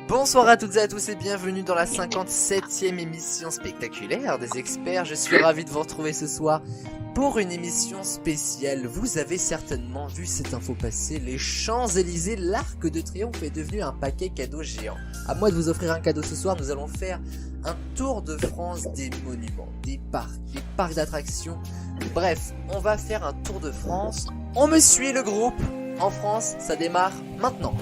Bonsoir à toutes et à tous et bienvenue dans la 57e émission spectaculaire des experts. Je suis ravi de vous retrouver ce soir pour une émission spéciale. Vous avez certainement vu cette info passer, les Champs-Élysées, l'Arc de Triomphe est devenu un paquet cadeau géant. À moi de vous offrir un cadeau ce soir, nous allons faire un tour de France des monuments, des parcs d'attractions. Bref, on va faire un tour de France. On me suit le groupe. En France, ça démarre maintenant.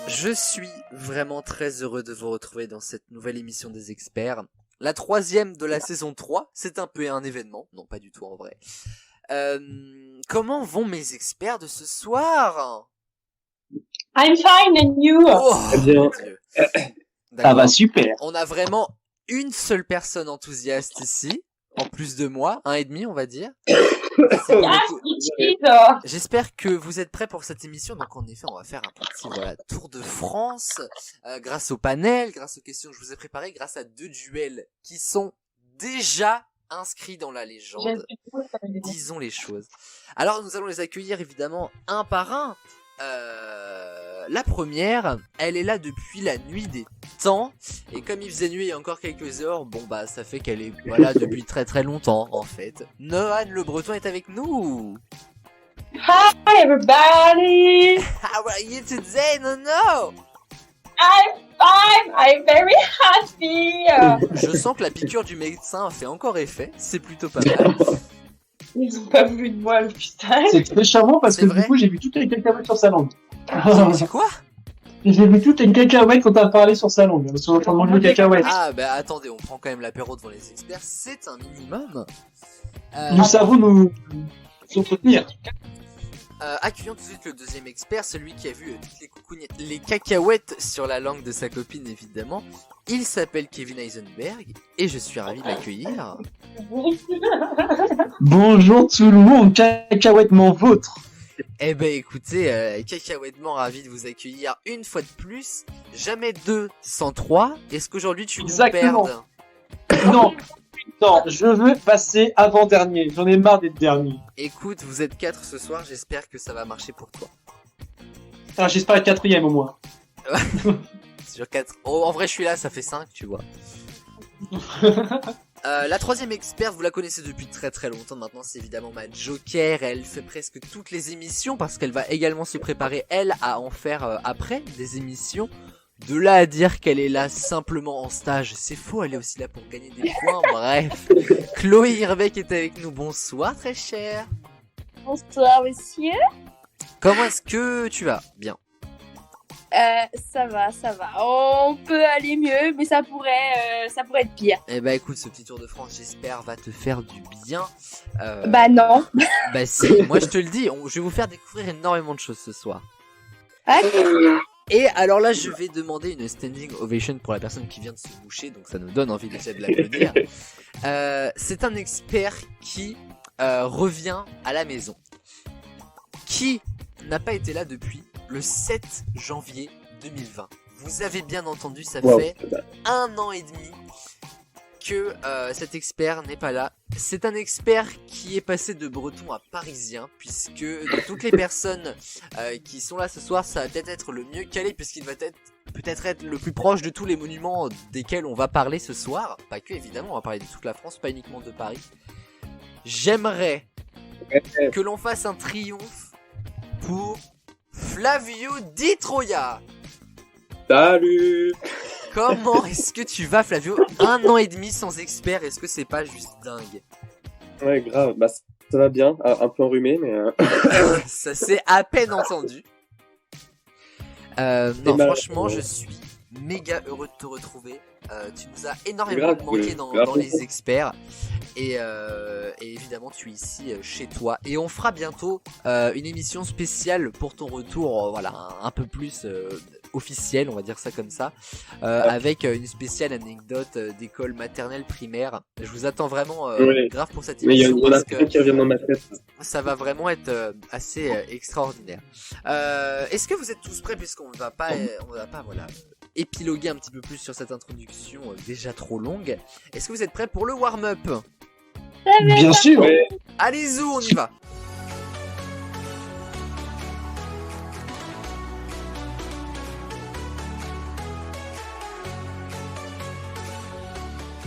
Je suis vraiment très heureux de vous retrouver dans cette nouvelle émission des experts. La 3e de la saison 3, c'est un peu un événement, non pas du tout en vrai. Comment vont mes experts de ce soir? I'm fine and you? Oh, bien. mon Dieu. Ça va super. On a vraiment une seule personne enthousiaste ici, en plus de moi, 1,5 on va dire. J'espère que vous êtes prêts pour cette émission. Donc en effet, on va faire un petit tour de France grâce au panel, grâce aux questions que je vous ai préparées, grâce à 2 duels qui sont déjà inscrits dans la légende. Disons les choses. Alors nous allons les accueillir évidemment un par un. La première, elle est là depuis la nuit des temps, et comme il faisait nuit il y a encore quelques heures, bon bah ça fait qu'elle est là depuis très très longtemps en fait. Nohan Le Breton est avec nous. Hi everybody! How are you today, Nono? I'm fine! I'm very happy! Je sens que la piqûre du médecin fait encore effet, c'est plutôt pas mal. Ils ont pas voulu de moi, putain! C'est très charmant parce C'est que vrai. du coup j'ai vu toutes les cacahuètes sur sa langue. C'est quoi? J'ai vu toutes les cacahuètes quand t'as parlé sur sa langue. Sur le train de manger des cacahuètes. Ah bah attendez, on prend quand même l'apéro devant les experts, c'est un minimum. Nous savons nous entretenir. Accueillons tout de suite le deuxième expert, celui qui a vu toutes les cacahuètes sur la langue de sa copine évidemment. Il s'appelle Kevin Eisenberg et je suis ravi de l'accueillir. Bonjour tout le monde, cacahuètement vôtre. Eh ben écoutez, cacahuètement ravi de vous accueillir une fois de plus. Jamais 2 sans 3. Est-ce qu'aujourd'hui tu nous Exactement. perdes? Non, je veux passer avant-dernier. J'en ai marre d'être dernier. Écoute, vous êtes 4 ce soir, j'espère que ça va marcher pour toi. Alors j'espère être 4ème au moins. Sur 4. Oh, en vrai je suis là, ça fait 5 tu vois. La troisième experte, vous la connaissez depuis très très longtemps maintenant, c'est évidemment ma Joker. Elle fait presque toutes les émissions parce qu'elle va également se préparer, elle, à en faire après des émissions. De là à dire qu'elle est là simplement en stage, c'est faux, elle est aussi là pour gagner des points. Bref, Chloé Irbeck est avec nous, bonsoir très chère. Bonsoir monsieur. Comment est-ce que tu vas? Bien. Ça va. On peut aller mieux, mais ça pourrait être pire. Eh bah écoute, ce petit tour de France, j'espère, va te faire du bien. Bah non. Bah si, moi je te le dis, je vais vous faire découvrir énormément de choses ce soir. Et alors là, je vais demander une standing ovation pour la personne qui vient de se boucher, donc ça nous donne envie déjà de l'applaudir. C'est un expert qui revient à la maison. Qui n'a pas été là depuis le 7 janvier 2020. Vous avez bien entendu, ça fait 1 an et demi que cet expert n'est pas là. C'est un expert qui est passé de breton à parisien, puisque de toutes les personnes qui sont là ce soir, ça va peut-être être le mieux calé, puisqu'il va peut-être être le plus proche de tous les monuments desquels on va parler ce soir. Pas que, évidemment, on va parler de toute la France, pas uniquement de Paris. J'aimerais que l'on fasse un triomphe pour Flavio Di Troia. Salut. Comment est-ce que tu vas, Flavio? 1 an et demi sans expert, est-ce que c'est pas juste dingue? Ouais, grave. Bah, ça va bien. Un peu enrhumé, mais... Ça s'est à peine entendu. Non, franchement, je suis méga heureux de te retrouver. Tu nous as énormément Grave, manqué grave. dans les experts. Et évidemment, tu es ici chez toi. Et on fera bientôt une émission spéciale pour ton retour, voilà, un peu plus officielle, on va dire ça comme ça, avec une spéciale anecdote d'école maternelle primaire. Je vous attends vraiment Ouais. grave pour cette Mais il y émission en a parce plein que qui reviennent dans ma tête. ça va vraiment être assez extraordinaire. Est-ce que vous êtes tous prêts puisqu'on va pas, voilà, épiloguer un petit peu plus sur cette introduction déjà trop longue. Est-ce que vous êtes prêts pour le warm-up? Bien sûr. Ouais. Allez-y, on y va.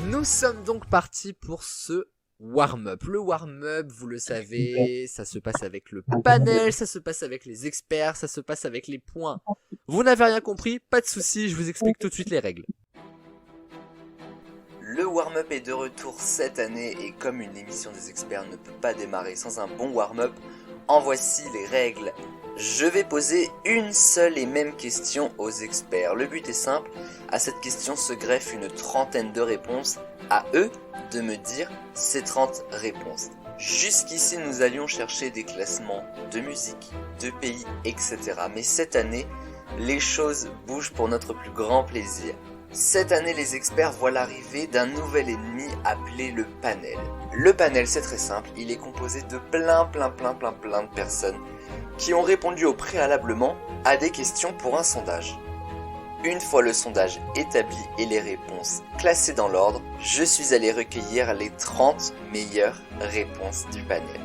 Nous sommes donc partis pour ce warm-up. Le warm-up, vous le savez, ça se passe avec le panel, ça se passe avec les experts, ça se passe avec les points. Vous n'avez rien compris? Pas de souci, je vous explique tout de suite les règles. Le warm-up est de retour cette année et comme une émission des experts ne peut pas démarrer sans un bon warm-up, en voici les règles. Je vais poser une seule et même question aux experts. Le but est simple, à cette question se greffe une trentaine de réponses, à eux de me dire ces 30 réponses. Jusqu'ici nous allions chercher des classements de musique, de pays, etc. Mais cette année, les choses bougent pour notre plus grand plaisir. Cette année, les experts voient l'arrivée d'un nouvel ennemi appelé le panel. Le panel, c'est très simple, il est composé de plein de personnes qui ont répondu au préalablement à des questions pour un sondage. Une fois le sondage établi et les réponses classées dans l'ordre, je suis allé recueillir les 30 meilleures réponses du panel.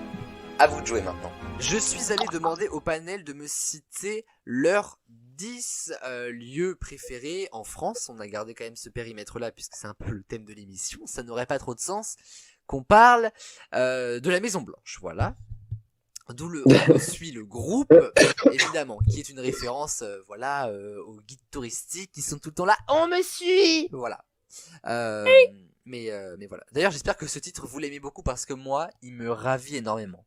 À vous de jouer maintenant. Je suis allé demander au panel de me citer leurs 10 lieux préférés en France. On a gardé quand même ce périmètre-là puisque c'est un peu le thème de l'émission. Ça n'aurait pas trop de sens qu'on parle de la Maison Blanche. Voilà. D'où on suit le groupe, évidemment, qui est une référence, voilà, aux guides touristiques qui sont tout le temps là. On me suit, voilà. Mais voilà. D'ailleurs, j'espère que ce titre vous l'aimez beaucoup parce que moi, il me ravit énormément.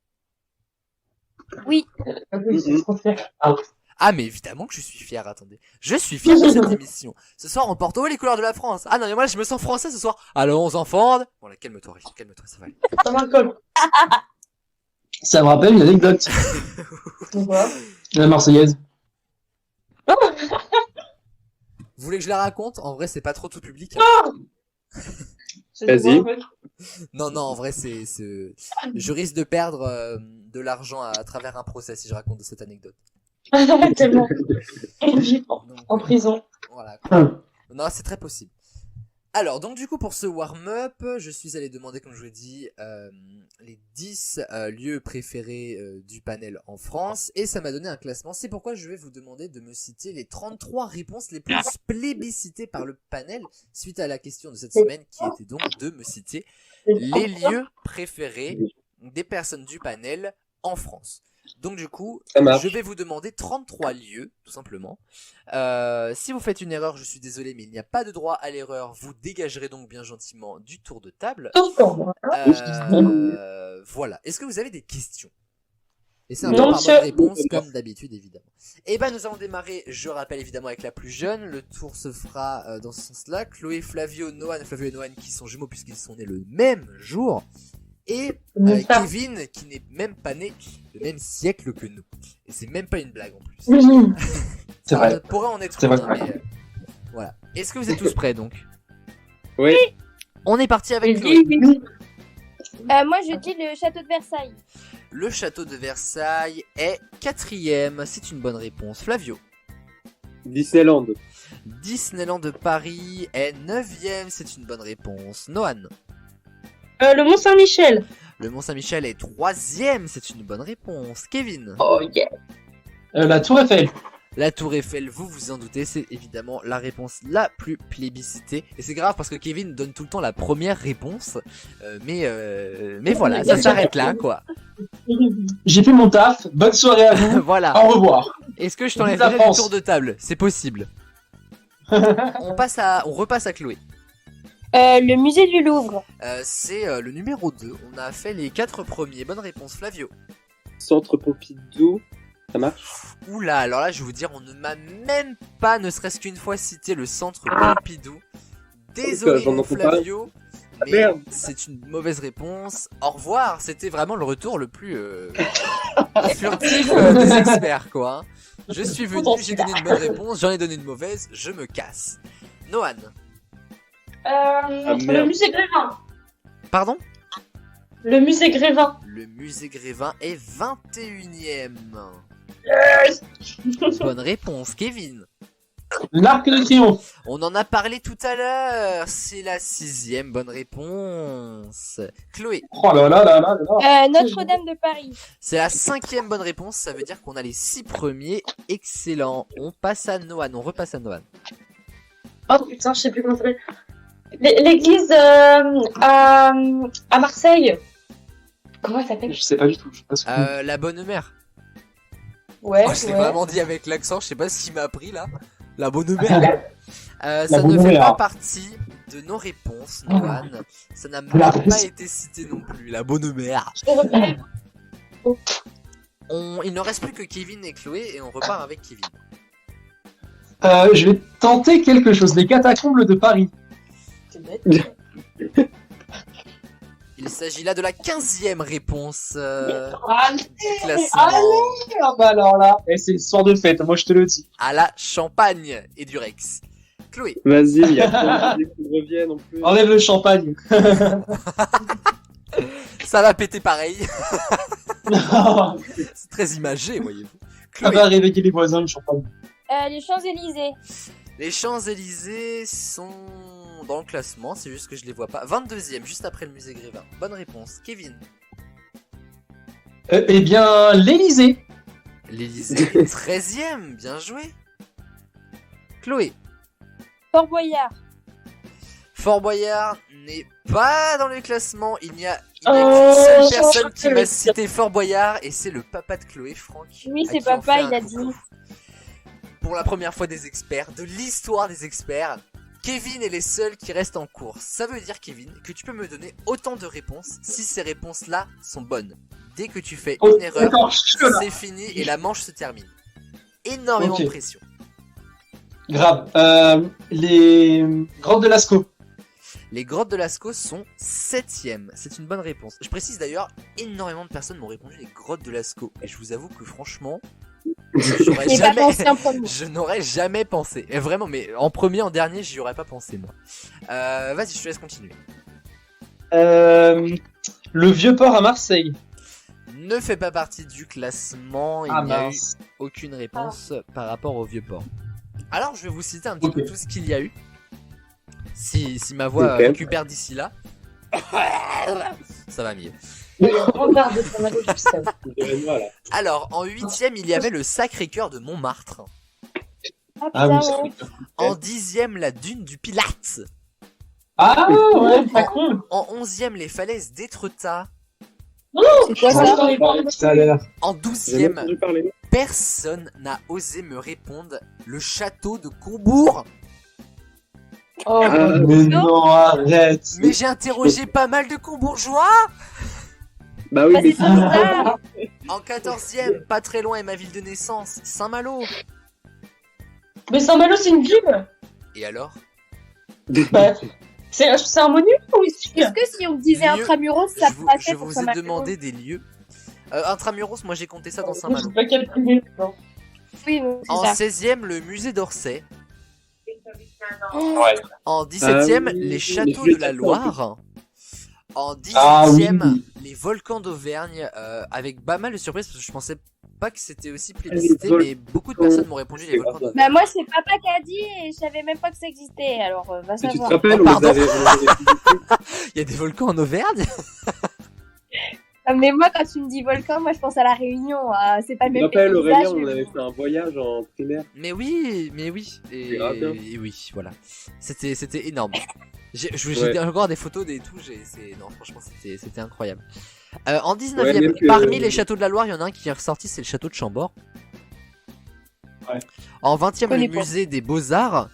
Oui. C'est trop fier. Ah, Ah, mais évidemment que je suis fier. Attendez, je suis fier de cette émission. Ce soir, on porte haut les couleurs de la France. Ah non, mais moi, je me sens français ce soir. Allons, enfants. Bon, là, calme-toi, Régis, calme-toi, ça va aller. ça m'alcool. Ça me rappelle une anecdote. Voilà. La Marseillaise. Vous voulez que je la raconte? En vrai, c'est pas trop tout public. Hein. C'est Vas-y. quoi, en fait Non, en vrai, je risque de perdre de l'argent à travers un procès si je raconte cette anecdote. Tellement. En prison. Voilà. Hum. Non, c'est très possible. Alors, donc du coup, pour ce warm-up, je suis allé demander, comme je vous l'ai dit, les 10 lieux préférés du panel en France, et ça m'a donné un classement. C'est pourquoi je vais vous demander de me citer les 33 réponses les plus plébiscitées par le panel, suite à la question de cette semaine, qui était donc de me citer les lieux préférés des personnes du panel en France. Donc du coup, Ça marche. je vais vous demander 33 lieux, tout simplement. Si vous faites une erreur, je suis désolé, mais il n'y a pas de droit à l'erreur. Vous dégagerez donc bien gentiment du tour de table. Voilà. Est-ce que vous avez des questions? Et c'est un peu Non, par monsieur. bonne réponse, comme d'habitude, évidemment. Et ben, nous allons démarrer, je rappelle évidemment, avec la plus jeune. Le tour se fera dans ce sens-là. Chloé, Flavio, Noan qui sont jumeaux puisqu'ils sont nés le même jour. Et Kevin, qui n'est même pas né le même siècle que nous. Et c'est même pas une blague en plus. C'est vrai. Ça pourrait en être C'est une, vrai. mais, voilà. Est-ce que vous êtes tous prêts donc? Oui. On est parti avec Chloé. Moi, je dis le château de Versailles. Le château de Versailles est 4ème. C'est une bonne réponse. Flavio. Disneyland. Disneyland de Paris est 9ème. C'est une bonne réponse. Noan. Le Mont Saint-Michel. Le Mont Saint-Michel est 3ème. C'est une bonne réponse. Kevin. Oh yeah. La Tour Eiffel. La Tour Eiffel, vous vous en doutez, c'est évidemment la réponse la plus plébiscitée. Et c'est grave parce que Kevin donne tout le temps la première réponse. Mais voilà, ça s'arrête là, quoi. J'ai fait mon taf. Bonne soirée à vous. Voilà. Au revoir. Est-ce que je Vive la t'enlèverai du France. tour de table? C'est possible. On repasse à Chloé. Le musée du Louvre. C'est le numéro 2. On a fait les 4 premiers. Bonne réponse, Flavio. Centre Pompidou. Ça marche? Oula, alors là, je vais vous dire, on ne m'a même pas, ne serait-ce qu'une fois, cité le centre Pompidou. Désolé, j'en mon entends pas. Flavio, mais merde. c'est une mauvaise réponse. Au revoir, c'était vraiment le retour le plus furtif des experts, quoi. Je suis venu, j'ai donné une bonne réponse, j'en ai donné une mauvaise, je me casse. Noan, Le merde. musée Grévin. pardon? Le musée Grévin. Le musée Grévin est 21ème. Yes. Bonne réponse, Kevin. L'Arc de Triomphe. On en a parlé tout à l'heure, c'est la 6ème bonne réponse. Chloé, Oh là là là là là. Notre-Dame de Paris. c'est la 5ème bonne réponse, ça veut dire qu'on a les 6 premiers. Excellent. On passe à Noan, on repasse à Noan. Oh putain, je sais plus comment ça s'appelle. L'église à Marseille. Comment elle s'appelle? Je sais pas du tout. Je sais pas ce que... La bonne mère. Ouais, Oh, je l'ai ouais. vraiment dit avec l'accent, je sais pas ce qui m'a appris là. La bonne mère. Ça bonne ne fait mère. pas partie de nos réponses, Noan. Ça n'a même La pas réponse. été cité non plus. La bonne mère. Je te repère. Il ne reste plus que Kevin et Chloé et on repart avec Kevin. Je vais tenter quelque chose. Les catacombes de Paris. C'est bête. Il s'agit là de la 15ème réponse Allez, du classement ah bah alors là. Et c'est soir de fête, moi je te le dis. à la Champagne et du Rex. Chloé, Vas-y, il y a pas de qui reviennent en plus. Enlève le champagne. ça va péter pareil. Ça C'est très imagé, voyez-vous. va Chloé, réveiller les voisins, le champagne. Les Champs-Élysées. les Champs-Élysées sont dans le classement, c'est juste que je les vois pas. 22ème, juste après le musée Grévin. Bonne réponse. Kevin, Eh bien, l'Élysée. l'Élysée, 13ème, bien joué. Chloé, Fort Boyard. Fort Boyard n'est pas dans le classement. Il n'y a Oh, qu'une seule je personne crois qui que m'a le- cité Fort Boyard et c'est le papa de Chloé, Franck. Oui, à c'est qui on papa, fait il un a coucou. dit. Pour la première fois des experts, de l'histoire des experts, Kevin est les seuls qui restent en course. Ça veut dire, Kevin, que tu peux me donner autant de réponses si ces réponses-là sont bonnes. Dès que tu fais Oh, une erreur, d'accord, je suis là. c'est fini et la manche se termine. Énormément Ok. de pression. Grave. Les grottes de Lascaux. Les grottes de Lascaux sont 7ème. C'est une bonne réponse. Je précise d'ailleurs, énormément de personnes m'ont répondu les grottes de Lascaux. Et je vous avoue que franchement, j'aurais J'ai pas jamais... pensé en premier. Je n'aurais jamais pensé. Et vraiment, mais en premier, en dernier, j'y aurais pas pensé, moi. Vas-y, je te laisse continuer. Le Vieux-Port à Marseille. Ne fait pas partie du classement. Il Ah n'y a eu mince. aucune réponse par rapport au Vieux-Port. Alors, je vais vous citer un petit peu Ok. tout ce qu'il y a eu. Si ma voix Ok. récupère d'ici là. Ça va mieux. Regarde, ça m'a fait ça. Dirais-moi, là. Alors, en 8ème, il y avait le Sacré-Cœur de Montmartre. Ah, Ah putain, oui, ouais. c'est En 10ème, la dune du Pilate. Ah ouais, pas con. En 11ème, les falaises d'Étretat. C'est quoi ça? Ça a l'air. En J'ai 12ème, entendu parler. personne n'a osé me répondre. Le château de Combourg. Oh, Mais non, arrête. Mais j'ai interrogé pas mal de Combourgeois. Bah oui, Bah, mais c'est ça. En 14ème, pas très loin est ma ville de naissance, Saint-Malo. mais Saint-Malo, c'est une ville. Et alors? Bah, c'est un monument ou ici? Est-ce que si on disait Mieux, intramuros, ça je passait pour vous ai Saint-Malo? demandé des lieux. Intramuros, moi j'ai compté ça dans Je Saint-Malo. sais pas quel privé. Non. Oui, oui, En c'est ça. 16ème, le musée d'Orsay. Ouais. En 17ème, Ah oui, les les châteaux vieux de la châteaux. Loire. En 18ème, Ah oui. les volcans d'Auvergne, avec pas mal de surprises parce que je pensais pas que c'était aussi Les plébiscité, volcans. mais beaucoup de personnes m'ont répondu les volcans Bah d'Auvergne. moi c'est papa qui a dit et je savais même pas que ça existait, alors va tu te savoir. rappelles, Oh, on pardon. les avait. Il y a des volcans en Auvergne? Ah, mais moi quand tu me dis volcan, moi je pense à la Réunion, c'est pas le Tu te même rappelles, Aurélien, paysage. on mais avait bon. fait un voyage en primaire. Mais oui. C'est grave bien. Et oui, voilà. C'était énorme. J'ai Ouais. encore des photos des tout. Non, franchement, c'était incroyable. En 19ème, Ouais, même que- parmi les châteaux de la Loire, il y en a un qui est ressorti, c'est le château de Chambord. Ouais. En 20ème, le Connais pas. musée des Beaux-Arts.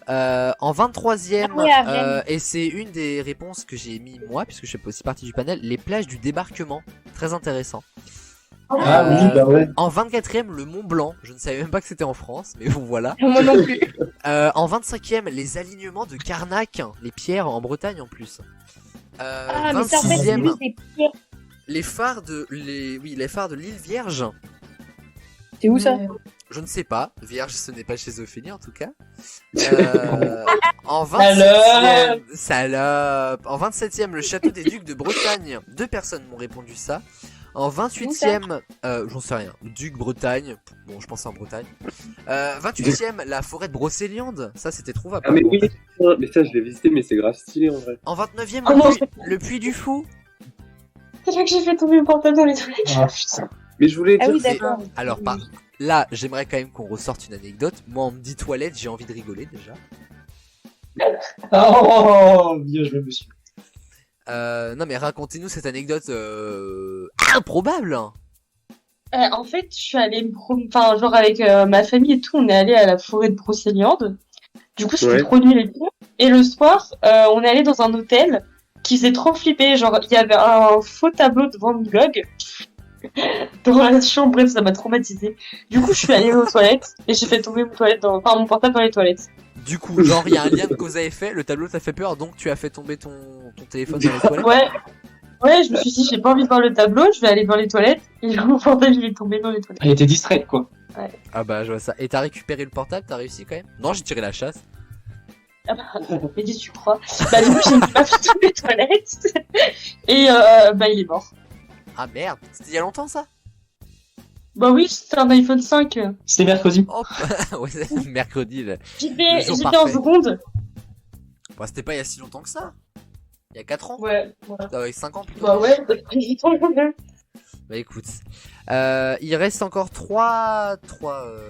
En 23ème, Ah oui, à Rennes. et c'est une des réponses que j'ai mis moi, puisque je fais aussi partie du panel, les plages du débarquement. Très intéressant. Ah oui, bah ouais. En 24e, le Mont Blanc. Je ne savais même pas que c'était en France, mais bon, voilà. Moi non plus. En 25e, les alignements de Carnac, les pierres en Bretagne en plus. Ah, mais ça en fait, c'est 26e, juste des pierres. les phares de l'île Vierge. C'est où ça? Je ne sais pas. Vierge, ce n'est pas chez Ophélie en tout cas. En 27e, salope. En 27e, le château des Ducs de Bretagne. 2 personnes m'ont répondu ça. En 28e, j'en sais rien. Duc Bretagne. Bon, je pense en Bretagne. 28e, la forêt de Brocéliande. Ça, c'était trouvable. Ah, mais oui, putain, mais ça, je l'ai visité, mais c'est grave stylé en vrai. En 29e, Oh non, le Puy du Fou. C'est là que j'ai fait tomber mon portable dans les toilettes. Ah putain. Mais je voulais Ah dire. oui, d'accord. Alors, là, j'aimerais quand même qu'on ressorte une anecdote. Moi, on me dit toilette, j'ai envie de rigoler déjà. Oh, bien joué, monsieur. Non, mais racontez-nous cette anecdote improbable. En fait, je suis allée enfin, genre avec ma famille et tout, on est allé à la forêt de Brocéliande. Du coup, c'était Ouais. trop nul et tout. Et le soir, on est allé dans un hôtel qui faisait trop flipper. Genre, il y avait un faux tableau de Van Gogh dans la chambre. Bref, ça m'a traumatisé. Du coup, je suis allée aux toilettes et j'ai fait tomber mon portable dans les toilettes. Du coup, genre, il y a un lien de cause à effet, le tableau t'a fait peur, donc tu as fait tomber ton téléphone dans les toilettes. Ouais, je me suis dit, j'ai pas envie de voir le tableau, je vais aller dans les toilettes. Et mon portable, il est tombé dans les toilettes. Elle était distraite, quoi. Ah bah, je vois ça. Et t'as récupéré le portable, t'as réussi quand même? Non, j'ai tiré la chasse. Mais dis, tu crois. Bah, du coup, j'ai mis ma photo dans les toilettes. Et bah, il est mort. Ah merde, c'était il y a longtemps ça? Bah oui, c'était un iPhone 5. C'était mercredi. Oh, ouais, mercredi. Là. J'étais jour en parfait. seconde. Bon, c'était pas il y a si longtemps que ça. Il y a 4 ans. Ouais. Avec 5 ans plutôt. Bah ouais, ça fait longtemps quand même. Bah écoute, il reste encore 3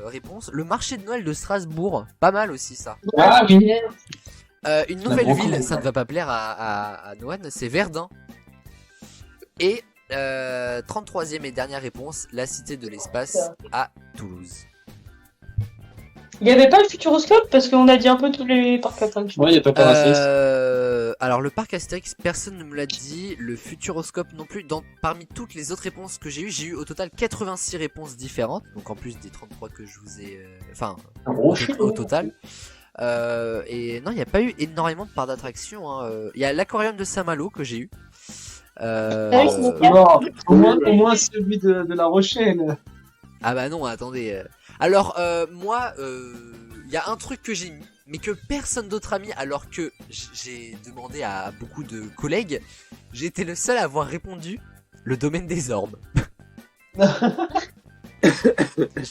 réponses. Le marché de Noël de Strasbourg, pas mal aussi ça. Ah oui. Une nouvelle beaucoup. ville, ça ne va pas plaire à Noan, c'est Verdun. Et 33e et dernière réponse, la cité de l'espace à Toulouse. Il y avait pas le Futuroscope parce qu'on a dit un peu tous les parcs attractions. Ouais, y a pas peur Alors le parc Astérix, personne ne me l'a dit, le Futuroscope non plus. Parmi toutes les autres réponses que j'ai eu au total 86 réponses différentes, donc en plus des 33 que je vous ai... au total. Et non, il n'y a pas eu énormément de parcs d'attraction. Il y a l'aquarium de Saint-Malo que j'ai eu. oui, c'est bien. Au moins celui de La Rochelle. Ah bah non, attendez. Alors, moi, il y a un truc que j'ai mis, mais que personne d'autre a mis, alors que j'ai demandé à beaucoup de collègues. J'ai été le seul à avoir répondu le domaine des orbes. Je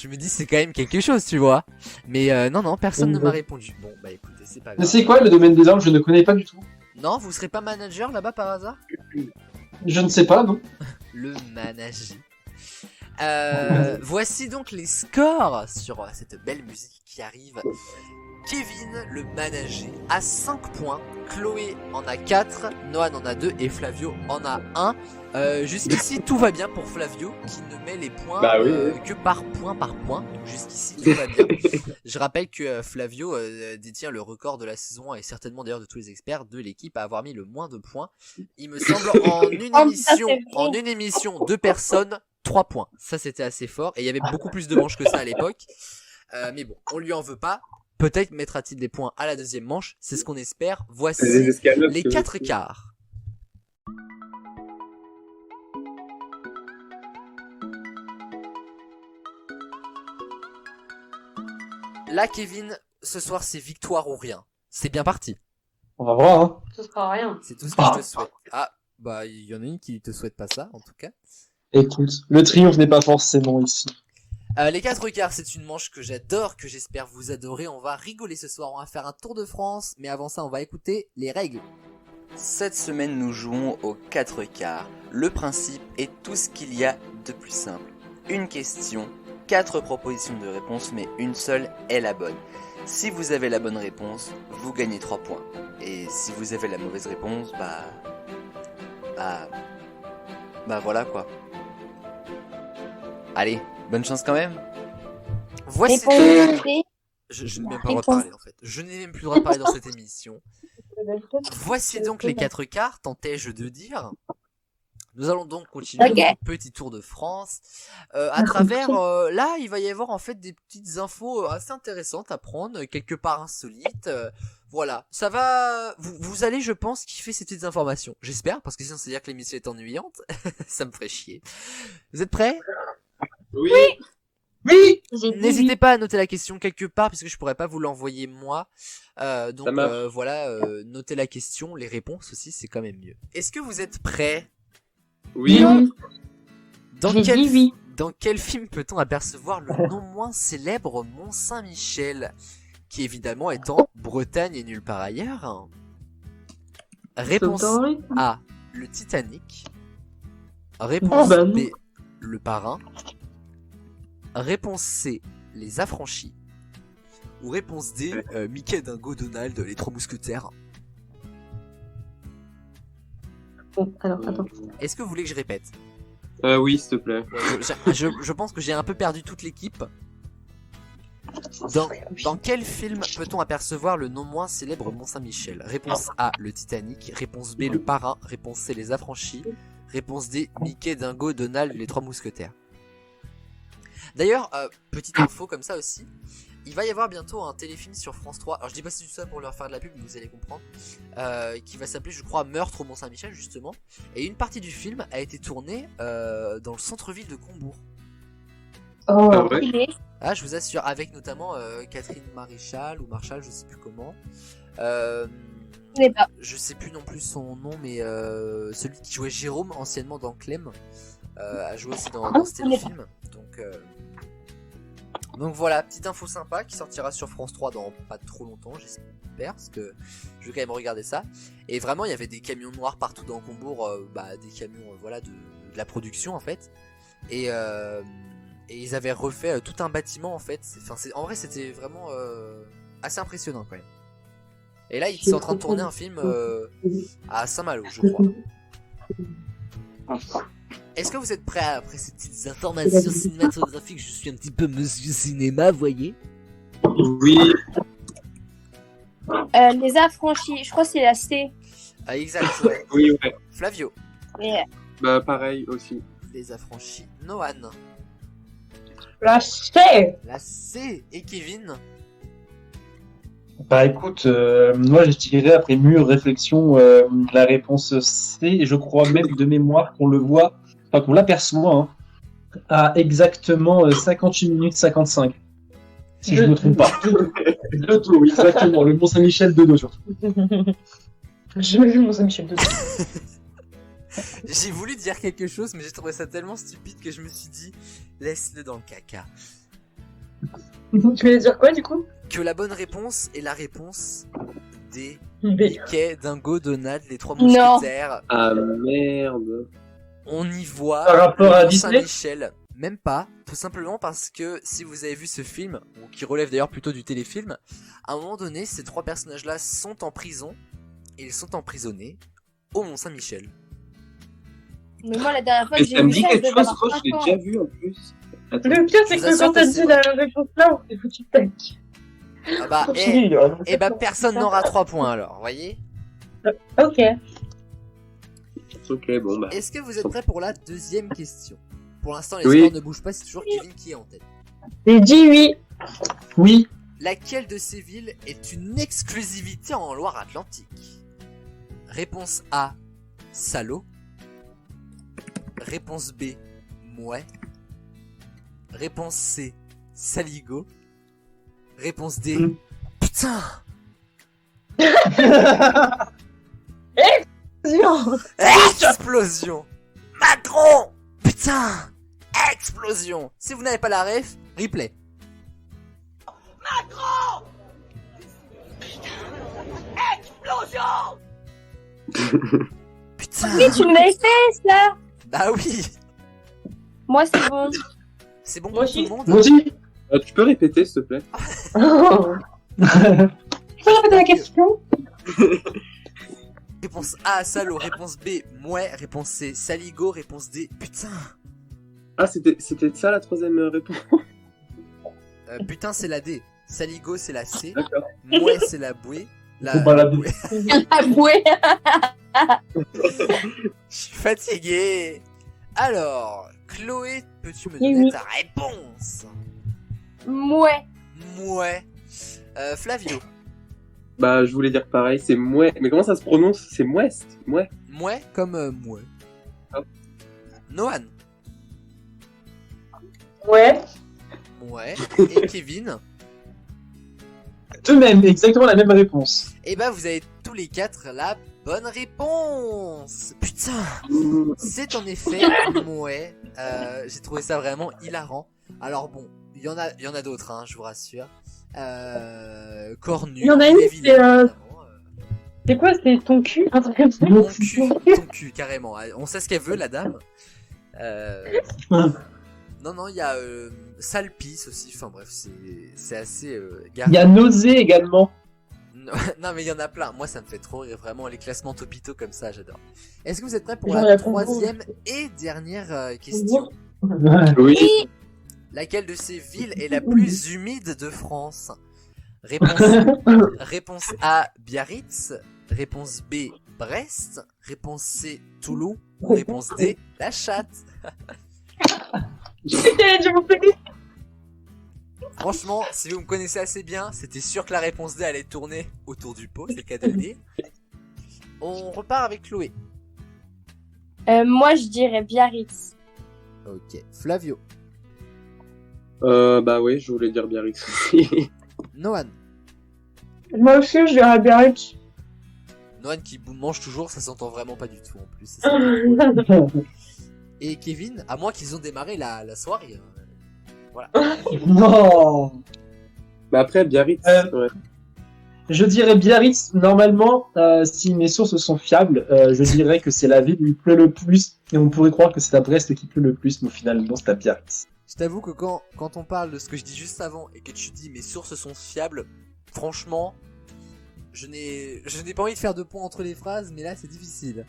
me dis, c'est quand même quelque chose, tu vois. Mais non, personne ne m'a répondu. Bon, bah écoutez, c'est pas Mais grave. c'est quoi le domaine des armes? Je ne connais pas du tout. Non, vous serez pas manager là-bas par hasard? Je ne sais pas, non. Le manager. Voici donc les scores sur cette belle musique qui arrive. Kevin, le manager, a 5 points. Chloé en a 4. Noan en a 2. Et Flavio en a 1. Jusqu'ici, tout va bien pour Flavio qui ne met les points Bah oui. que par point par point. Donc jusqu'ici, tout va bien. Je rappelle que Flavio détient le record de la saison et certainement d'ailleurs de tous les experts de l'équipe à avoir mis le moins de points. Il me semble en une Oh, ça, émission, c'est vrai. en une émission, 2 personnes, 3 points. Ça, c'était assez fort. Et il y avait beaucoup plus de manches que ça à l'époque. Mais bon, on lui en veut pas. Peut-être mettra-t-il des points à la deuxième manche. C'est ce qu'on espère. C'est des Voici escalades, les que- 4 quarts. Là, Kevin, ce soir, c'est victoire ou rien. C'est bien parti. On va voir, hein. Ce sera rien. C'est tout ce que je te souhaite. Ah, bah, il y en a une qui te souhaite pas ça, en tout cas. Écoute, le triomphe n'est pas forcément ici. Les 4 quarts, c'est une manche que j'adore, que j'espère vous adorer. On va rigoler ce soir, on va faire un tour de France, mais avant ça, on va écouter les règles. Cette semaine, nous jouons aux 4 quarts. Le principe est tout ce qu'il y a de plus simple. Une question, 4 propositions de réponse, mais une seule est la bonne. Si vous avez la bonne réponse, vous gagnez 3 points. Et si vous avez la mauvaise réponse, bah voilà quoi. Allez, bonne chance quand même. Voici... Réponse C. Je n'ai même pas le droit de parler, en fait. Je n'ai même plus le droit de parler dans cette émission. Voici donc les 4 quarts, tentais-je de dire. Nous allons donc continuer Ok. notre petit tour de France. À travers, là, il va y avoir en fait des petites infos assez intéressantes à prendre, quelque part insolites. Voilà, ça va. Vous allez, je pense, kiffer ces petites informations. J'espère, parce que sinon, c'est-à-dire que l'émission est ennuyante. Ça me ferait chier. Vous êtes prêts? Oui. Oui. J'ai dit N'hésitez pas à noter la question quelque part, puisque je pourrais pas vous l'envoyer moi. Donc Ça marche. voilà, notez la question, les réponses aussi, c'est quand même mieux. Est-ce que vous êtes prêts? Oui. oui. Dans J'ai quel, dit oui. dans quel film peut-on apercevoir le non moins célèbre Mont Saint-Michel, qui évidemment est en Bretagne et nulle part ailleurs? Réponse Sauveteur. A, le Titanic. Réponse bah B, le Parrain. Réponse C, les Affranchis. Ou réponse D, Mickey, Dingo, Donald, les Trois Mousquetaires. Bon, alors, attends. Est-ce que vous voulez que je répète? Oui, s'il te plaît. Je pense que j'ai un peu perdu toute l'équipe. Dans quel film peut-on apercevoir le non moins célèbre Mont Saint-Michel? Réponse A, le Titanic. Réponse B, le Parrain. Réponse C, les Affranchis. Réponse D, Mickey, Dingo, Donald, les Trois Mousquetaires. D'ailleurs, petite info comme ça aussi, il va y avoir bientôt un téléfilm sur France 3. Alors je dis pas si tout ça pour leur faire de la pub, mais vous allez comprendre. Qui va s'appeler, je crois, Meurtre au Mont-Saint-Michel justement. Et une partie du film a été tournée dans le centre-ville de Combourg. Oh, Ah ouais. Il est. Ah, je vous assure, avec notamment Catherine Maréchal ou Marshall, je sais plus comment. Je connais pas. Je sais plus non plus son nom, mais celui qui jouait Jérôme anciennement dans Clem a joué aussi dans ce téléfilm. Donc voilà, petite info sympa qui sortira sur France 3 dans pas trop longtemps, j'espère, parce que je vais quand même regarder ça. Et vraiment, il y avait des camions noirs partout dans Combourg, des camions voilà de la production en fait. Et ils avaient refait tout un bâtiment en fait. En vrai, c'était vraiment assez impressionnant quand même. Et là, ils sont en train de tourner un film à Saint-Malo, je crois. Est-ce que vous êtes prêts après ces petites informations cinématographiques? Je suis un petit peu monsieur cinéma, voyez. Oui. Les Affranchis, je crois que c'est la C. Ah, exact, ouais. Oui, ouais. Flavio, Mais, Bah, pareil aussi. les Affranchis. Nohan, la C. la C. Et Kevin. Bah écoute, moi je dirais après mûre réflexion la réponse C, et je crois même de mémoire qu'on le voit, enfin qu'on l'aperçoit hein, à exactement 58 minutes 55. Si je ne me trompe pas. De dos, oui, exactement, le Mont Saint-Michel de dos surtout. J'ai jamais vu mon Saint-Michel de J'ai voulu dire quelque chose, mais j'ai trouvé ça tellement stupide que je me suis dit, laisse-le dans le caca. Tu voulais dire quoi du coup? Que la bonne réponse est la réponse des B. Mickey, Dingo, Donald, les Trois Non. Mousquetaires. Ah, merde. On y voit Par rapport le à Mont Disney Saint-Michel. Même pas, tout simplement parce que si vous avez vu ce film, ou qui relève d'ailleurs plutôt du téléfilm, à un moment donné, ces trois personnages-là sont en prison, et ils sont emprisonnés au Mont Saint-Michel. mais moi, la dernière fois Et que j'ai ça me vu dit ça, je quelque devais chose, je crois avoir que je l'ai 5 ans. déjà vu en plus. Attends. Le pire, c'est Je vous que assure quand t'as que c'est dit la réponse là, on s'est foutu de tac. Ah bah, et bah personne n'aura 3 points alors, voyez. Ok. Ok, bon, bah. Est-ce que vous êtes prêts pour la deuxième question? Pour l'instant, les Oui. scores ne bougent pas, c'est toujours Kevin qui est en tête. J'ai dit oui. Oui, Laquelle de ces villes est une exclusivité en Loire-Atlantique? Réponse A, Salaud. Réponse B, Mouais. Réponse C, Saligo. Réponse D, putain. Explosion. Macron. Putain. Explosion. Si vous n'avez pas la ref, replay. Putain. Oui, tu me l'avais fait, ça. Bah oui. Moi, c'est bon. C'est bon Moi pour tout aussi. le monde? moi aussi. Tu peux répéter, s'il te plaît? Tu peux répéter la question? Réponse A, Salaud. Réponse B, Mouais. Réponse C, Saligo. Réponse D, putain. Ah, c'était ça la troisième réponse? Putain, c'est la D. Saligo, c'est la C. D'accord. Mouais, c'est la bouée. Faut pas la bouée. La bouée. Je suis fatigué. Alors, Chloé, peux-tu me Oui, donner oui. ta réponse? Mouais. Mouais. Flavio. Bah, je voulais dire pareil, c'est mouais. Mais comment ça se prononce? C'est mouest. Mouais. Mouais comme mouais. Ah. Noan. Ouais. Ouais. Et Kevin. De même, exactement la même réponse. Et bah, vous avez tous les quatre la bonne réponse. Putain. C'est en effet mouais. J'ai trouvé ça vraiment hilarant. Alors bon, il y en a d'autres, hein, je vous rassure. Cornu. Il y en a une, Lévi, c'est, évidemment, C'est quoi, c'est ton cul? Un truc comme ça. ton cul, carrément. On sait ce qu'elle veut, la dame. Non, il y a Salpice aussi. Enfin bref, c'est assez garé. Il y a nausée également. Non, mais il y en a plein. Moi, ça me fait trop rire. Vraiment, les classements topito comme ça, j'adore. Est-ce que vous êtes prêts pour J'en la ai pas troisième et dernière question? Oui. Oui. Laquelle de ces villes est la plus humide de France? Réponse A, Biarritz. Réponse B, Brest. Réponse C, Toulouse. Ou réponse D, La Chatte. Franchement, si vous me connaissez assez bien, c'était sûr que la réponse D allait tourner autour du pot, c'est le cas de le dire. On repart avec Chloé. Moi, je dirais Biarritz. Ok, Flavio. Bah oui, je voulais dire Biarritz aussi. Noan. Moi aussi, je dirais Biarritz. Noan qui mange toujours, ça s'entend vraiment pas du tout en plus. C'est ça. Et Kevin, à moins qu'ils ont démarré la soirée. Voilà. Non. Bah après, Biarritz. Ouais. Je dirais Biarritz, normalement, si mes sources sont fiables, je dirais que c'est la ville où il pleut le plus, et on pourrait croire que c'est à Brest qui pleut le plus, mais au final, non, c'est à Biarritz. Je t'avoue que quand on parle de ce que je dis juste avant et que tu dis mes sources sont fiables, franchement, je n'ai pas envie de faire de pont entre les phrases, mais là c'est difficile.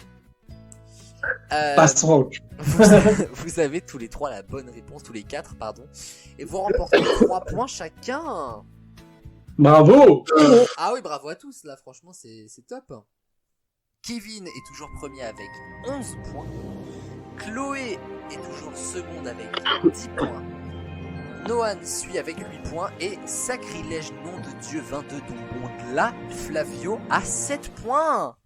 Passons. Vous avez tous les trois la bonne réponse, tous les quatre, pardon, et vous remportez 3 points chacun. Bravo. Ah oui, bravo à tous, là, franchement, c'est top. Kevin est toujours premier avec 11 points. Chloé est toujours seconde avec 10 points. Noan suit avec 8 points. Et sacrilège nom de Dieu 22 dont là, Flavio a 7 points.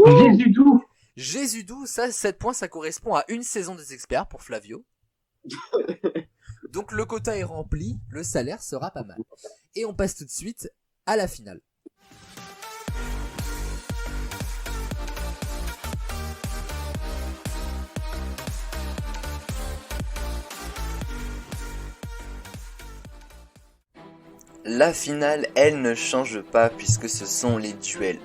Jésus doux. Jésus doux, ça, 7 points, ça correspond à une saison des experts pour Flavio. Donc le quota est rempli, le salaire sera pas mal. Et on passe tout de suite à la finale. La finale, elle ne change pas puisque ce sont les duels.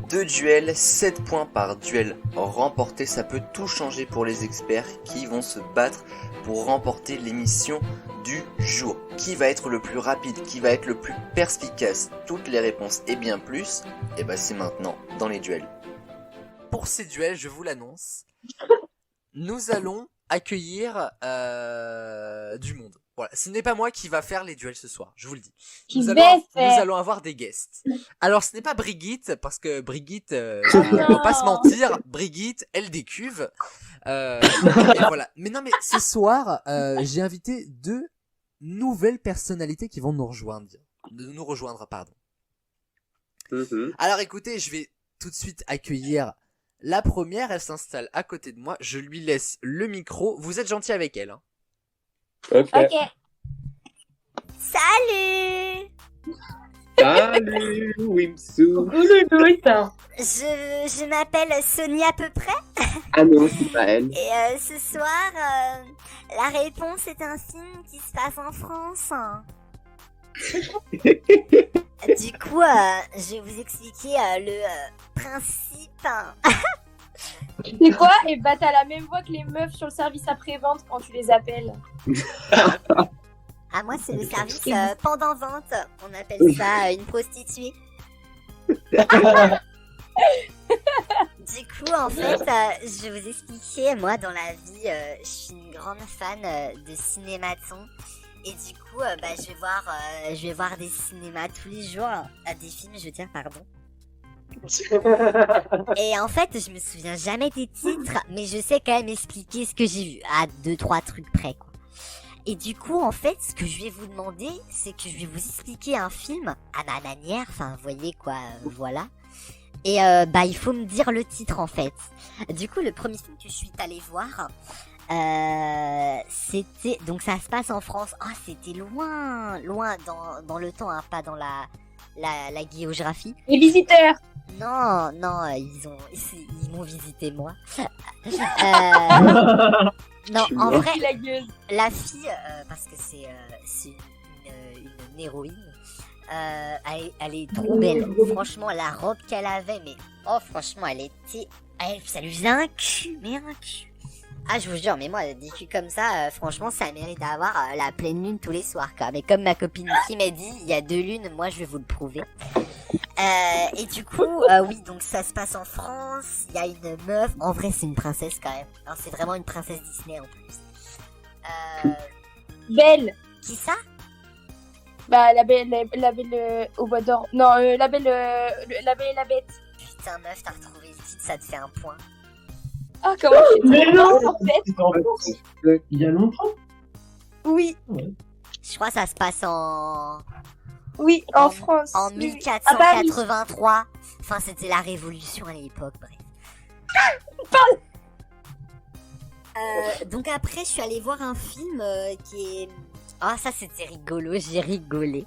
2 duels, 7 points par duel remporté, ça peut tout changer pour les experts qui vont se battre pour remporter l'émission du jour. Qui va être le plus rapide, qui va être le plus perspicace, toutes les réponses et bien plus, et bah c'est maintenant dans les duels. Pour ces duels, je vous l'annonce, nous allons accueillir du monde. Voilà, ce n'est pas moi qui va faire les duels ce soir, je vous le dis. Nous allons avoir des guests. Alors ce n'est pas Brigitte, parce que Brigitte, on va pas se mentir, Brigitte, elle décuve. Et voilà. Mais non, mais ce soir, j'ai invité 2 nouvelles personnalités qui vont nous rejoindre, pardon. Alors écoutez, je vais tout de suite accueillir la première, elle s'installe à côté de moi, je lui laisse le micro, vous êtes gentil avec elle, hein. Ok. Salut! Salut, Wimsou. Je m'appelle Sonia à peu près. Ah non, c'est pas elle. Et ce soir, la réponse est un film qui se passe en France. Du coup, je vais vous expliquer le principe. C'est quoi? Et bah t'as la même voix que les meufs sur le service après-vente quand tu les appelles. Ah, moi, c'est le service pendant vente. On appelle ça une prostituée. Du coup, en fait, je vais vous expliquer, moi, dans la vie, je suis une grande fan de cinéma de son. Et du coup, je vais voir des cinémas tous les jours. Des films, je veux dire, pardon. Et en fait, je me souviens jamais des titres, mais je sais quand même expliquer ce que j'ai vu, à 2-3 trucs près, quoi. Et du coup, en fait, ce que je vais vous demander, c'est que je vais vous expliquer un film à ma manière, enfin, vous voyez quoi, voilà. Et bah, il faut me dire le titre, en fait. Du coup, le premier film que je suis allée voir, c'était... Donc ça se passe en France. Ah, c'était loin dans le temps, hein, pas dans la géographie. Les visiteurs. Non, ils m'ont visité moi. Non, Je suis en mort. vrai, La gueule. la fille, parce que c'est une héroïne, elle est trop belle. Franchement, la robe qu'elle avait, mais oh, franchement, ça lui faisait un cul, mais un cul. Ah, je vous jure, mais moi, des culs comme ça, franchement, ça mérite d'avoir la pleine lune tous les soirs, quoi. Mais comme ma copine qui m'a dit, il y a 2 lunes, moi, je vais vous le prouver. Et du coup, oui, donc ça se passe en France, il y a une meuf, en vrai, c'est une princesse quand même. Non, c'est vraiment une princesse Disney en plus. Belle. Qui ça? Bah, la belle au bois d'or. Non, la belle et la bête. Putain, meuf, t'as retrouvé le titre, ça te fait un point. Ah, comment je suis Mais non. en fait. Il y a longtemps. Oui, Je crois que ça se passe en France. en Oui. 1483. Enfin, c'était la révolution à l'époque, bref. Donc après, je suis allée voir un film qui est... Ah, ça c'était rigolo, j'ai rigolé.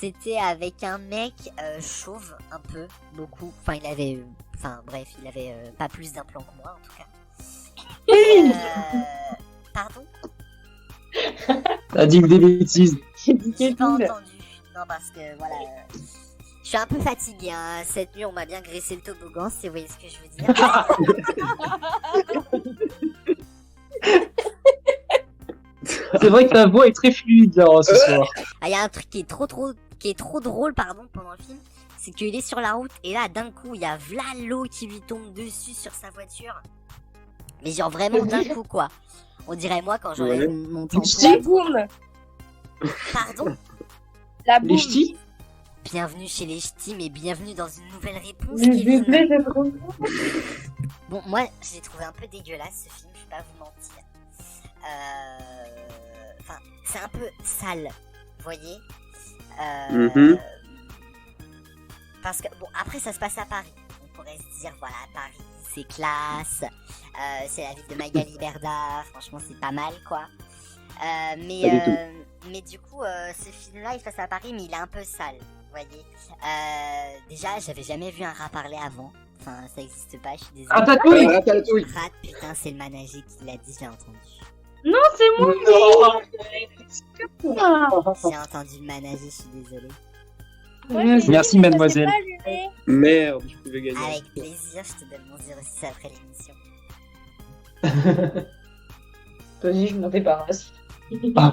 C'était avec un mec chauve, un peu, beaucoup. Enfin, il avait... Enfin, bref, il avait pas plus d'implants que moi, en tout cas. Pardon? T'as dit des bêtises. J'ai pas entendu. Non, parce que, voilà... je suis un peu fatiguée, hein. Cette nuit, on m'a bien graissé le toboggan, si vous voyez ce que je veux dire. C'est vrai que ta voix est très fluide là, ce soir. Ah, y a un truc qui est trop drôle, pardon, pendant le film. C'est qu'il est sur la route, et là, d'un coup, il y a v'là l'eau qui lui tombe dessus sur sa voiture. Mais genre vraiment d'un coup, quoi. On dirait moi quand j'enlève mon tampon. La boum. Pardon? La Les boum. ch'tis? Bienvenue chez les ch'tis, mais bienvenue dans une nouvelle réponse, Les Kevin. bébés, c'est trop bien. Bon, moi, j'ai trouvé un peu dégueulasse ce film, je vais pas vous mentir. Enfin, c'est un peu sale, vous voyez. Mhm. Parce que, bon, après, ça se passe à Paris. On pourrait se dire, voilà, Paris, c'est classe. C'est la ville de Magali Berda. Franchement, c'est pas mal, quoi. Mais du coup, ce film-là, il se passe à Paris, mais il est un peu sale, vous voyez. Déjà, j'avais jamais vu un rat parler avant. Enfin, ça existe pas, je suis désolée. Ratatouille. Ratatouille. Rat, putain, c'est le manager qui l'a dit, j'ai entendu. Non, c'est moi. J'ai entendu le manager, je suis désolée. Merci, mademoiselle. Merde, je pouvais gagner. Avec plaisir, je te donne mon 06 après l'émission. Vas-y, je m'en débarrasse. Moi,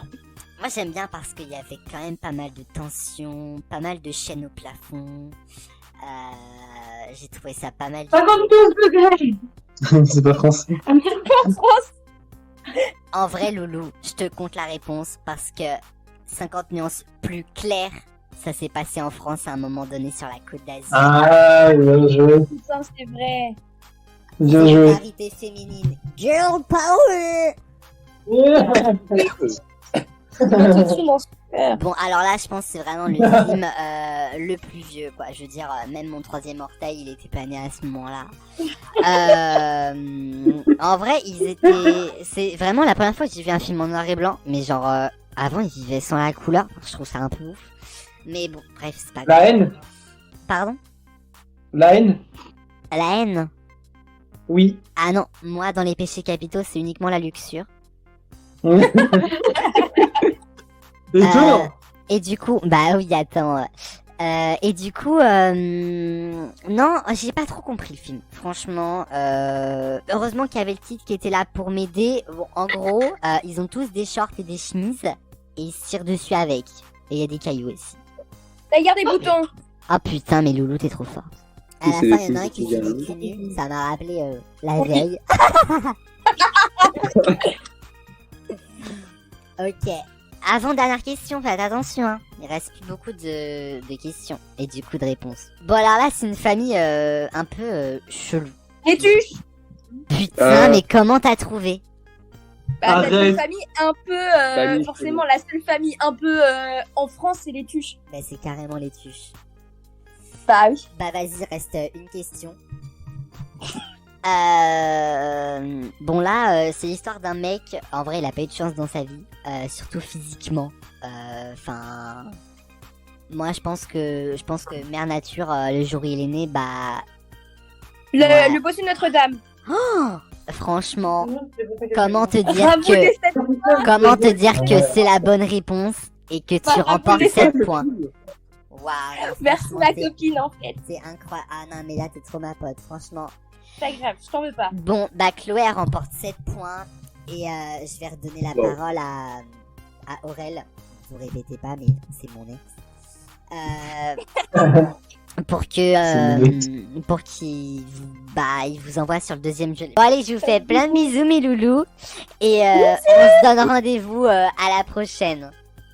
j'aime bien parce qu'il y avait quand même pas mal de tensions, pas mal de chaînes au plafond. J'ai trouvé ça pas mal. 52 degrés. C'est pas français. En France. En vrai, Loulou, je te compte la réponse parce que 50 nuances plus claires, ça s'est passé en France à un moment donné sur la côte d'Asie. Ah, bien joué. Ça, c'est vrai. Bien joué. Solidarité féminine. Girl power! Attention dans ce faire. Bon, alors là, je pense que c'est vraiment le film le plus vieux, quoi. Je veux dire, même mon 3e orteil, il était pas né à ce moment-là. En vrai, c'est vraiment la première fois que j'ai vu un film en noir et blanc. Mais genre, avant, ils vivaient sans la couleur. Je trouve ça un peu ouf. Mais bon, bref, c'est pas grave. La haine? Pardon? La haine? La haine? Oui. Ah non, moi, dans les péchés capitaux, c'est uniquement la luxure. Et toujours? Et du coup, bah oui, attends. Et du coup, non, j'ai pas trop compris le film. Franchement, heureusement qu'il y avait le titre qui était là pour m'aider. Bon, en gros, ils ont tous des shorts et des chemises et ils se tirent dessus avec. Et il y a des cailloux aussi. La garde des boutons. Ah putain, mais Loulou, t'es trop forte. À la C'est- fin, il y en a c'est- un qui c'est finit bien. cul nu. Ça m'a rappelé la veille. Ok. avant-dernière question, faites attention, hein. Il reste plus beaucoup de questions et du coup de réponses. Bon, alors là, c'est une famille un peu chelou. Les tuches. Putain, mais comment t'as trouvé? Bah, c'est Arrête. une famille un peu, Famille, forcément, la seule famille un peu en France, c'est les tuches. Bah, c'est carrément les tuches. Bah oui. Bah, vas-y, reste une question. Bon, là, c'est l'histoire d'un mec. En vrai, il a pas eu de chance dans sa vie, surtout physiquement. Enfin, moi, je pense que Mère Nature, le jour où il est né, bah, Ouais. Le bossu de Notre-Dame. oh, franchement, comment te dire Bravo que des 7 points. comment te dire que c'est la bonne réponse et que tu Bravo remportes des 7 points. Waouh, Merci franchement, ma t'es- copine en fait. C'est incroyable. Ah non, mais là, t'es trop ma pote, franchement. C'est pas grave, je t'en veux pas. Bon, bah Chloé elle remporte 7 points et je vais redonner la Bon. parole à Aurel. Vous répétez pas, mais c'est mon ex. Pour que pour qu'il il vous envoie sur le deuxième jeu. Bon allez, je vous fais plein de bisous mes loulous et on se donne rendez-vous à la prochaine.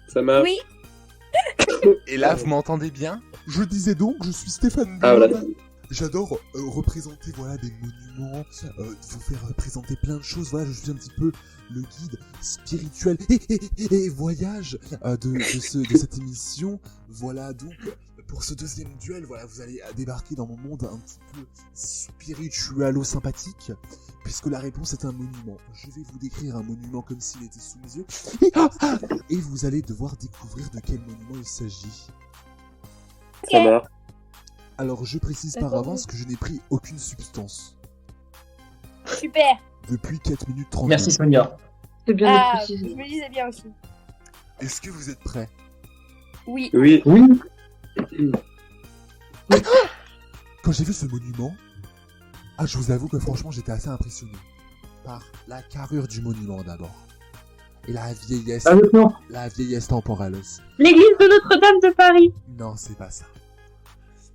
Ça marche. Oui, Et là, vous m'entendez bien? Je disais donc, je suis Stéphane Ah, Boulle. voilà. J'adore représenter voilà des monuments, vous faire présenter plein de choses. Voilà, je suis un petit peu le guide spirituel et voyage de cette émission. Voilà donc pour ce deuxième duel, voilà vous allez débarquer dans mon monde un petit peu spiritualo-sympathique, puisque la réponse est un monument. Je vais vous décrire un monument comme s'il était sous mes yeux, et vous allez devoir découvrir de quel monument il s'agit. Ça marche. Alors je précise par avance que je n'ai pris aucune substance super. depuis 4 minutes 30. Merci Sonia. C'est bien de Ah, je préciser. me disais bien aussi. Est-ce que vous êtes prêts? Oui. Oui. Oui. Quand j'ai vu ce monument, je vous avoue que franchement j'étais assez impressionné par la carrure du monument d'abord. Et la vieillesse temporelle aussi. L'église de Notre-Dame de Paris. Non, c'est pas ça.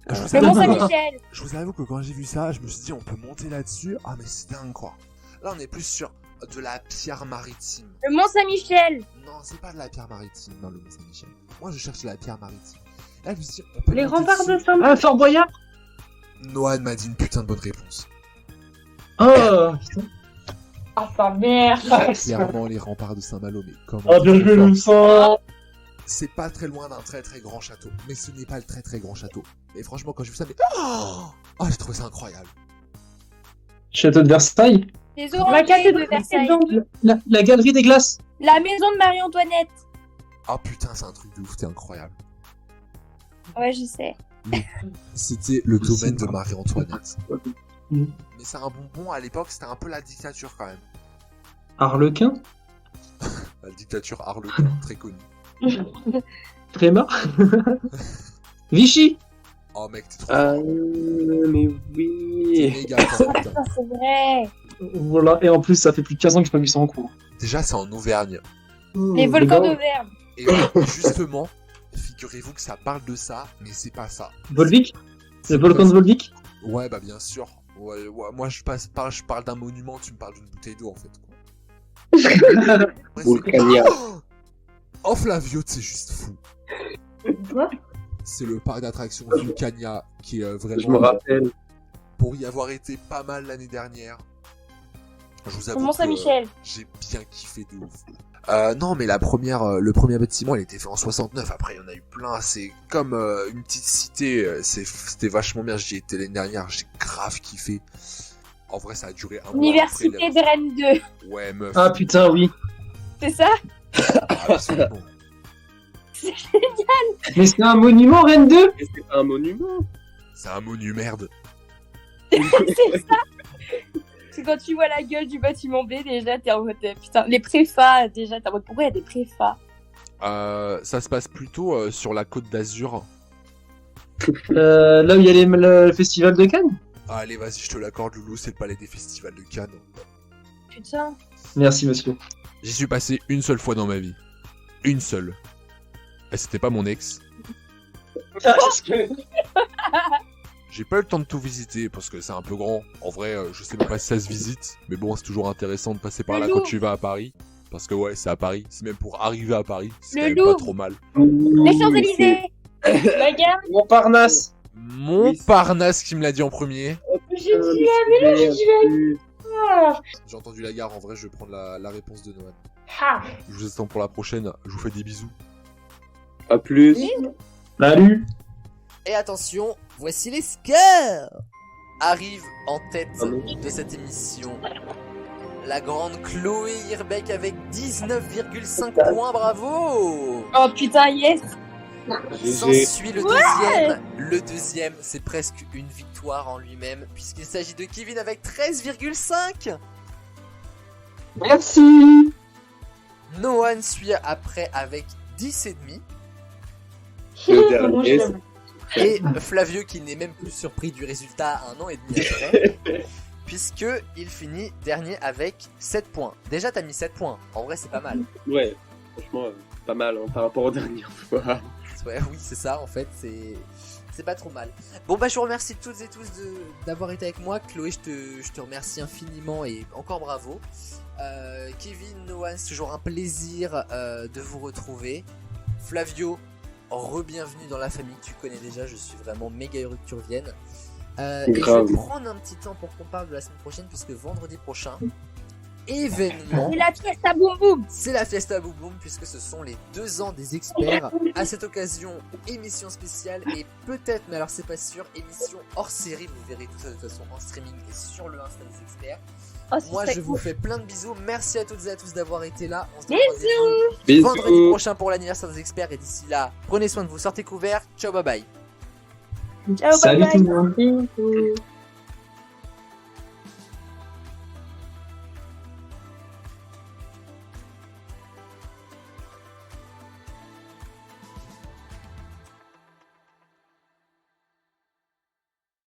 Ah, Je vous Le avoue que- Mont-Saint-Michel. Je vous avoue que quand j'ai vu ça, je me suis dit on peut monter là-dessus. Ah mais c'est dingue quoi. Là on est plus sur de la pierre maritime. Le Mont-Saint-Michel. Non, c'est pas de la pierre maritime, non, le Mont-Saint-Michel. Moi je cherche de la pierre maritime. Là je me suis dit on peut Les monter remparts de dessus. Saint. Ah, Fort Boyard. Noah m'a dit une putain de bonne réponse. Oh, putain. Ah, sa mère. Clairement les remparts de Saint-Malo, mais comment Oh, bien joué le sang. c'est pas très loin d'un très très grand château. Mais ce n'est pas le très très grand château. Et franchement quand j'ai vu ça, mais... Oh, j'ai trouvé ça incroyable. Château de Versailles. Les La orangeries de cathédrale Versailles. La galerie des glaces. La maison de Marie-Antoinette. Ah putain, c'est un truc de ouf, c'était incroyable. Ouais, je sais. C'était le C'est domaine de vrai. Marie-Antoinette. Mm. Mais c'est un bonbon, à l'époque c'était un peu la dictature quand même. Arlequin. La dictature Harlequin, très connue. Tréma. Vichy. Oh mec, t'es trop Ah, fort. mais T'es oui. méga fort, putain. Ah, c'est vrai. Voilà, et en plus ça fait plus de 15 ans que j'ai pas vu ça en cours. Déjà c'est en Auvergne. Les volcans d'Auvergne. Et justement, figurez-vous que ça parle de ça, mais c'est pas ça. Volvic. Le volcan de Volvic. Ouais, bah bien sûr. Ouais, moi je parle d'un monument, tu me parles d'une bouteille d'eau en fait. Quoi. Ouais, Volcania. Oh Flavio, c'est juste fou. Quoi? C'est le parc d'attractions Vulcania qui est Je me vraiment rappelle. pour y avoir été pas mal l'année dernière. Je vous Au avoue que Mont-Saint-Michel. j'ai bien kiffé de ouf. Non, mais le premier bâtiment, il était fait en 69. Après, il y en a eu plein. C'est comme une petite cité. C'était vachement bien. J'y étais l'année dernière. J'ai grave kiffé. En vrai, ça a duré un mois. Université après, de Rennes 2. Ouais, meuf. Ah putain, oui. C'est ça? Absolument. C'est génial. Mais c'est un monument, Rennes 2. Et c'est pas un monument. C'est un monument merde. C'est ça. Parce que quand tu vois la gueule du bâtiment B, déjà, t'es en mode, putain, les préfats, déjà, t'es en mode, pourquoi il y a des préfats? Ça se passe plutôt sur la côte d'Azur. Là où il y a le festival de Cannes. Allez, vas-y, je te l'accorde, Loulou. C'est le palais des festivals de Cannes. Putain. Merci monsieur. J'y suis passé une seule fois dans ma vie. Une seule. Et c'était pas mon ex. J'ai pas eu le temps de tout visiter parce que c'est un peu grand. En vrai, je sais même pas si ça se visite. Mais bon, c'est toujours intéressant de passer par là Loulou. quand tu vas à Paris. Parce que ouais, c'est à Paris. C'est même pour arriver à Paris. C'est Le quand même pas Louvre. trop mal. Les Champs-Élysées. La gare. Montparnasse. Montparnasse qui me l'a dit en premier. J'ai dit la j'ai dit la J'ai entendu la gare, en vrai, je vais prendre la réponse de Noël. Ah. Je vous attends pour la prochaine. Je vous fais des bisous. À plus. Salut. Et attention, voici les scores. Arrive en tête de cette émission la grande Chloé Irbeck avec 19,5 points, bravo. Oh putain, yes. S'ensuit le deuxième. Le deuxième, c'est presque une victoire en lui-même, puisqu'il s'agit de Kevin avec 13,5. Merci. Noan suit après avec 10,5. Le dernier, Et Flavio qui n'est même plus surpris du résultat 1 an et demi après, puisque il finit dernier avec 7 points. Déjà t'as mis 7 points, en vrai c'est pas mal. ouais, franchement, pas mal hein, par rapport aux dernières fois. Ouais, oui c'est ça en fait, c'est pas trop mal. Bon bah je vous remercie toutes et tous d'avoir été avec moi. Chloé je te remercie infiniment et encore bravo. Kevin, Noan, c'est toujours un plaisir de vous retrouver. Flavio, re-bienvenue dans la famille que tu connais déjà, je suis vraiment méga heureux que tu reviennes. Et je vais prendre un petit temps pour qu'on parle de la semaine prochaine, puisque vendredi prochain, événement, C'est la fiesta boum boum. c'est la Fiesta Boum Boum, puisque ce sont les 2 ans des experts. À cette occasion, émission spéciale et peut-être, mais alors c'est pas sûr, émission hors série, vous verrez tout ça de toute façon en streaming et sur le Insta des experts. Oh, ce Moi serait je cool. vous fais plein de bisous, merci à toutes et à tous d'avoir été là. On se donne Bisous. rendez-vous Bisous. vendredi prochain pour l'anniversaire des experts, et d'ici là, prenez soin de vous, sortez couverts, ciao bye bye. Ciao, bye Salut bye. tout le monde. Bisous.